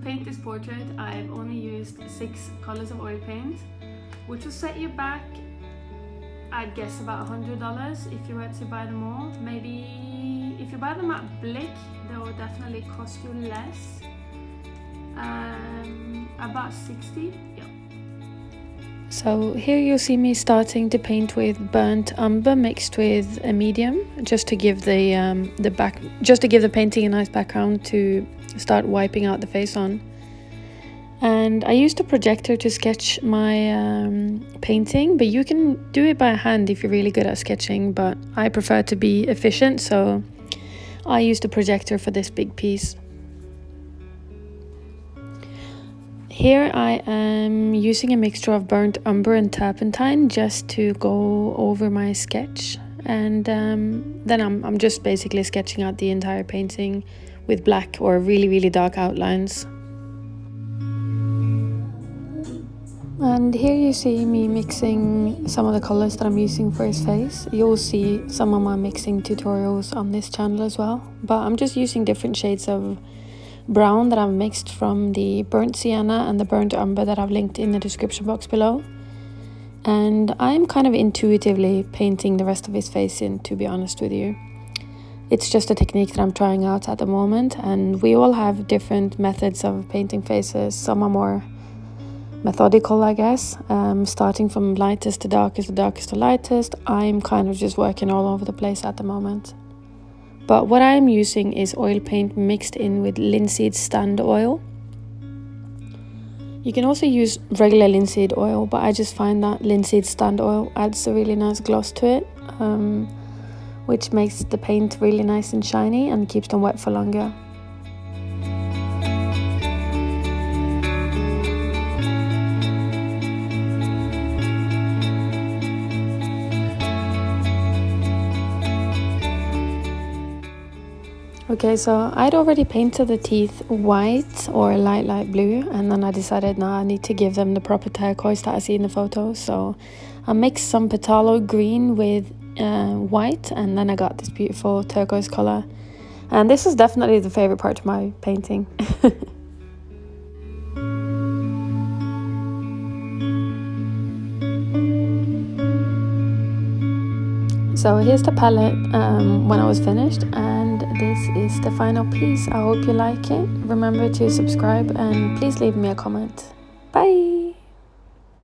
paint this portrait, I've only used 6 colors of oil paint, which will set you back, I'd guess, about $100 if you were to buy them all. Maybe if you buy them at Blick, they will definitely cost you less. About 60. Yeah. So here you'll see me starting to paint with burnt umber mixed with a medium, just to give the painting a nice background to start wiping out the face on. And I used a projector to sketch my painting, but you can do it by hand if you're really good at sketching, but I prefer to be efficient, so I used a projector for this big piece. Here I am using a mixture of burnt umber and turpentine just to go over my sketch, and then I'm just basically sketching out the entire painting with black or really dark outlines. And here you see me mixing some of the colors that I'm using for his face. You'll see some of my mixing tutorials on this channel as well, but I'm just using different shades of brown that I've mixed from the burnt sienna and the burnt umber that I've linked in the description box below. And I'm kind of intuitively painting the rest of his face in, to be honest with you. It's just a technique that I'm trying out at the moment, and we all have different methods of painting faces. Some are more methodical, I guess, starting from lightest to darkest, the darkest to lightest. I'm kind of just working all over the place at the moment. But what I'm using is oil paint mixed in with linseed stand oil. You can also use regular linseed oil, but I just find that linseed stand oil adds a really nice gloss to it, which makes the paint really nice and shiny and keeps them wet for longer. Okay, so I'd already painted the teeth white or light blue, and then I decided now I need to give them the proper turquoise that I see in the photo. So I mixed some phthalo green with white, and then I got this beautiful turquoise color. And this is definitely the favorite part of my painting. So here's the palette when I was finished, and this is the final piece. I hope you like it. Remember to subscribe and please leave me a comment. Bye!